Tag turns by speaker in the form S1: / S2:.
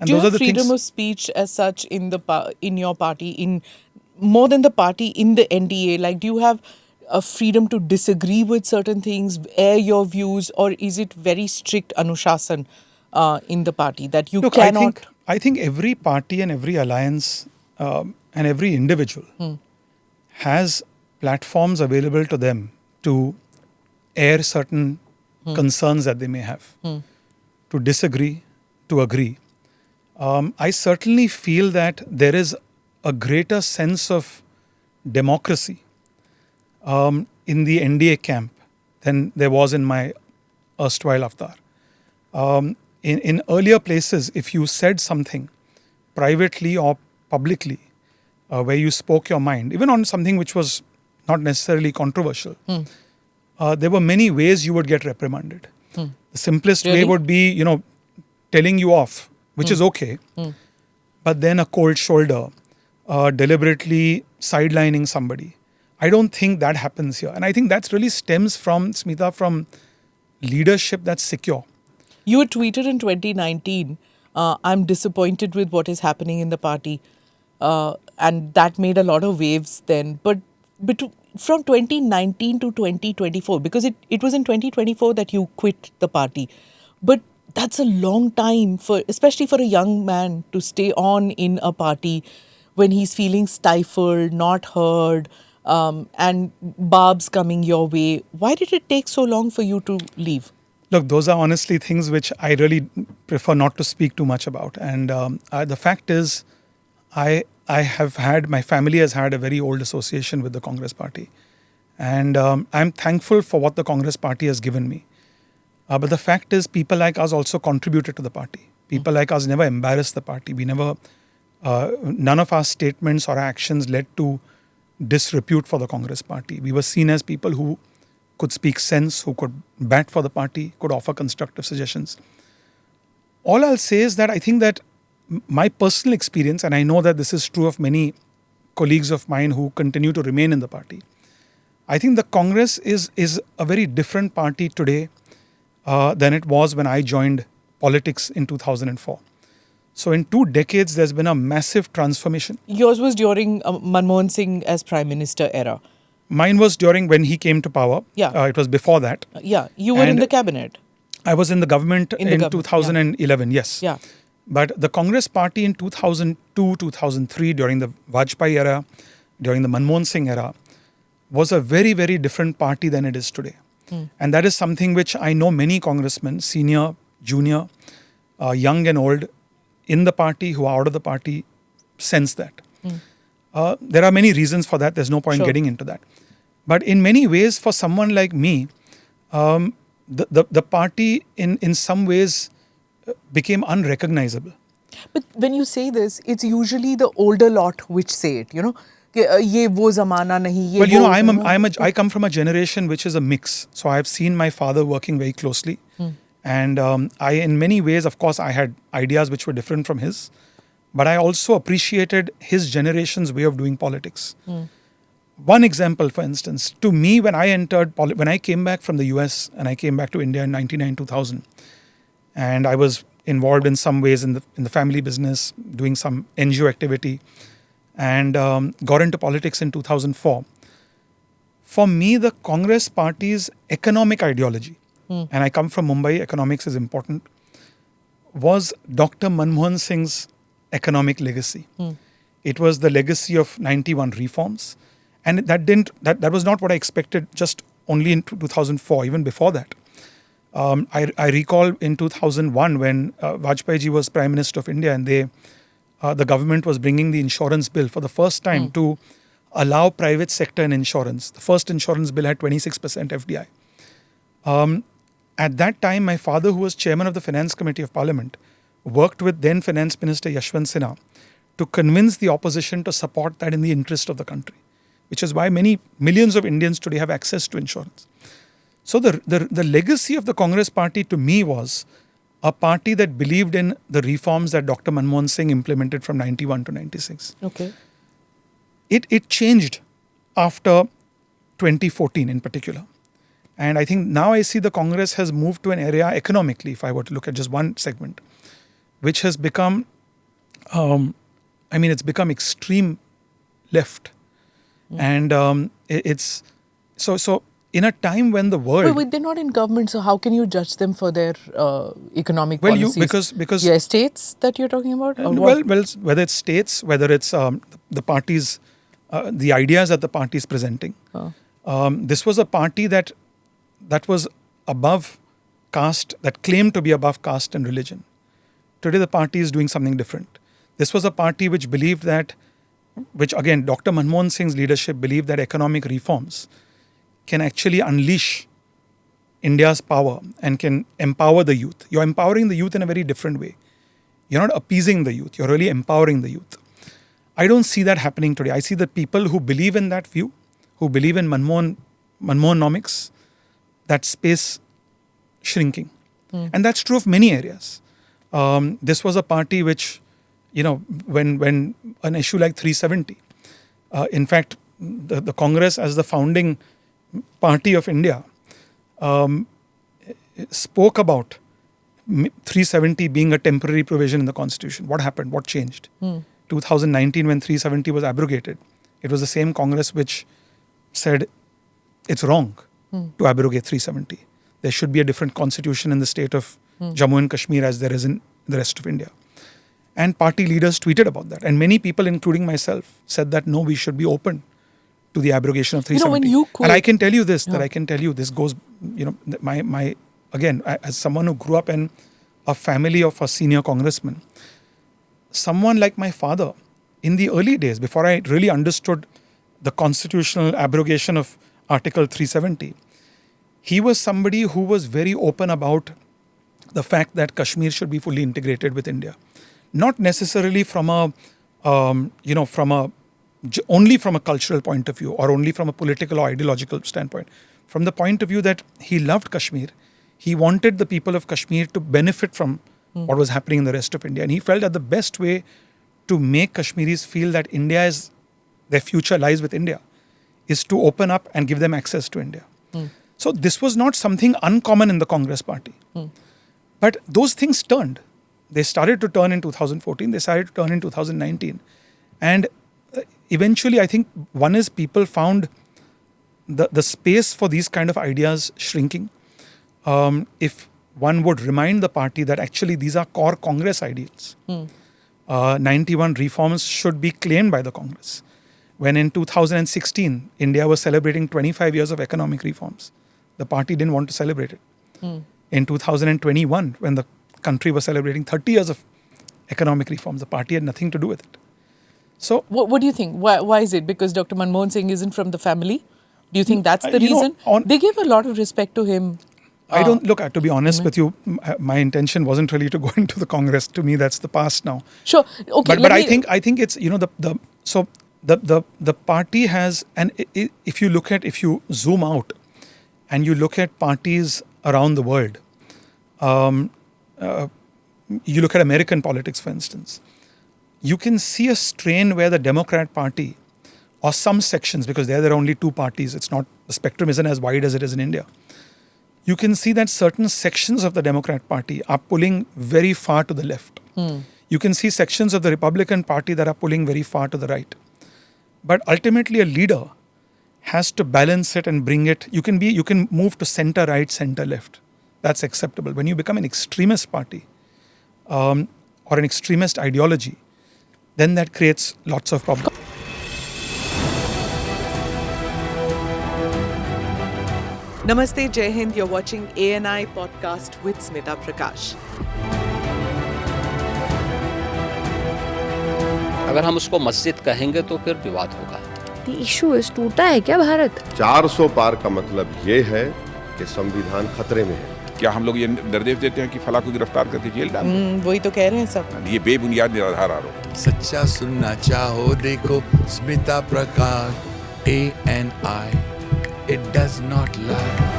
S1: And
S2: Do you
S1: those are
S2: have
S1: the
S2: freedom
S1: things.
S2: of speech as such in in your party, in more than the party, in the NDA? Like, do you have a freedom to disagree with certain things, air your views, or is it very strict Anushasan in the party that you
S1: Look,
S2: cannot?
S1: I think every party and every alliance and every individual has platforms available to them to air certain concerns that they may have, to disagree, to agree. I certainly feel that there is a greater sense of democracy in the NDA camp than there was in my erstwhile avatar. In earlier places, if you said something privately or publicly, where you spoke your mind, even on something which was not necessarily controversial, there were many ways you would get reprimanded. The simplest way
S2: Really?
S1: would be, telling you off, which is okay, but then a cold shoulder, deliberately sidelining somebody. I don't think that happens here. And I think that really stems from, Smita, from leadership that's secure.
S2: You had tweeted in 2019, I'm disappointed with what is happening in the party. And that made a lot of waves then. But from 2019 to 2024, because it was in 2024 that you quit the party. But that's a long time, especially for a young man, to stay on in a party when he's feeling stifled, not heard, and barbs coming your way. Why did it take so long for you to leave?
S1: Look, those are honestly things which I really prefer not to speak too much about. And the fact is, my family has had a very old association with the Congress party. And I'm thankful for what the Congress party has given me. But the fact is, people like us also contributed to the party. People like us never embarrassed the party. None of our statements or actions led to disrepute for the Congress party. We were seen as people who could speak sense, who could bat for the party, could offer constructive suggestions. All I'll say is that I think that my personal experience, and I know that this is true of many colleagues of mine who continue to remain in the party, I think the Congress is a very different party today than it was when I joined politics in 2004. So in 2 decades, there's been a massive transformation.
S2: Yours was during Manmohan Singh as Prime Minister era.
S1: Mine was during when he came to power.
S2: Yeah.
S1: It was before that.
S2: Yeah, you were in
S1: And
S2: the cabinet.
S1: I was in the government in
S2: government,
S1: 2011, yes.
S2: Yeah.
S1: But the Congress party in 2002, 2003, during the Vajpayee era, during the Manmohan Singh era, was a very, very different party than it is today. And that is something which I know many congressmen, senior, junior, young and old, in the party, who are out of the party, sense that. There are many reasons for that. There's no point getting into that. But in many ways, for someone like me, the party in some ways became unrecognizable.
S2: But when you say this, it's usually the older lot which say it, Ye wo zamana nahi,
S1: Well, I come from a generation which is a mix. So I've seen my father working very closely. And in many ways, of course, I had ideas which were different from his. But I also appreciated his generation's way of doing politics. One example, for instance, to me, when I came back from the US and I came back to India in 1999-2000, and I was involved in some ways in the family business, doing some NGO activity, and got into politics in 2004. For me, the Congress party's economic ideology, and I come from Mumbai, economics is important, was Dr. Manmohan Singh's economic legacy. It was the legacy of 91 reforms. And that was not what I expected just only in 2004, even before that. I recall in 2001 when Vajpayee ji was Prime Minister of India, and the government was bringing the insurance bill for the first time to allow private sector in insurance. The first insurance bill had 26% FDI. At that time, my father, who was chairman of the Finance Committee of Parliament, worked with then Finance Minister Yashwant Sinha to convince the opposition to support that in the interest of the country, which is why many millions of Indians today have access to insurance. So the legacy of the Congress party to me was a party that believed in the reforms that Dr. Manmohan Singh implemented from 91 to 96.
S2: Okay.
S1: It changed after 2014 in particular. And I think now I see the Congress has moved to an area economically, if I were to look at just one segment, which has become, it's become extreme left. And it's so in a time when the world...
S2: But they're not in government, so how can you judge them for their economic policies?
S1: Because
S2: yeah, states that you're talking about? Or
S1: well, whether it's states, whether it's the parties, the ideas that the party is presenting. This was a party that was above caste, that claimed to be above caste and religion. Today the party is doing something different. This was a party which believed that, which again, Dr. Manmohan Singh's leadership believed that economic reforms can actually unleash India's power and can empower the youth. You're empowering the youth in a very different way. You're not appeasing the youth. You're really empowering the youth. I don't see that happening today. I see that people who believe in that view, who believe in Manmohanomics, that space shrinking. And that's true of many areas. This was a party which, when an issue like 370, in fact, the Congress as the founding party of India spoke about 370 being a temporary provision in the constitution. What happened? What changed? 2019, when 370 was abrogated, it was the same Congress which said it's wrong to abrogate 370. There should be a different constitution in the state of Jammu and Kashmir as there is in the rest of India. And party leaders tweeted about that. And many people, including myself, said that no, we should be open to the abrogation of 370. And I can tell you this, this goes, my again, as someone who grew up in a family of a senior congressman, someone like my father, in the early days, before I really understood the constitutional abrogation of Article 370, he was somebody who was very open about the fact that Kashmir should be fully integrated with India. Not necessarily from only from a cultural point of view or only from a political or ideological standpoint. From the point of view that he loved Kashmir, he wanted the people of Kashmir to benefit from what was happening in the rest of India. And he felt that the best way to make Kashmiris feel that India is, their future lies with India, is to open up and give them access to India. So this was not something uncommon in the Congress party. But those things turned. They started to turn in 2014. They started to turn in 2019. And eventually, I think one is people found the space for these kind of ideas shrinking. If one would remind the party that actually these are core Congress ideals. 91 reforms should be claimed by the Congress. When in 2016, India was celebrating 25 years of economic reforms, the party didn't want to celebrate it. In 2021, when the country was celebrating 30 years of economic reforms, the party had nothing to do with it. So,
S2: what do you think? Why is it? Because Dr. Manmohan Singh isn't from the family? Do you think that's the reason? They gave a lot of respect to him.
S1: I don't, look, to be honest with you, my intention wasn't really to go into the Congress. To me, that's the past now.
S2: Sure. Okay.
S1: But I think it's, the party has, and if you zoom out and you look at parties around the world, you look at American politics, for instance, you can see a strain where the Democrat Party or some sections, because there are only two parties, it's not, the spectrum isn't as wide as it is in India. You can see that certain sections of the Democrat Party are pulling very far to the left. You can see sections of the Republican Party that are pulling very far to the right. But ultimately, a leader has to balance it and bring it. You can move to center right, center left. That's acceptable. When you become an extremist party or an extremist ideology, then that creates lots of problems.
S2: Namaste, Jai Hind. You're watching ANI podcast with Smita Prakash.
S3: अगर हम उसको मस्जिद कहेंगे तो फिर विवाद होगा।
S4: The issue is टूटा है क्या भारत?
S5: 400 पार का मतलब ये है कि संविधान खतरे में है।
S6: क्या हम लोग ये निर्देश देते हैं कि फला को गिरफ्तार करके जेल डाल दें?
S2: वही तो कह रहे हैं सब।
S6: ये बेबुनियाद निराधार आरोप।
S7: सच्चा सुनना चाहो देखो स्मिता प्रकाश ANI, it does not lie.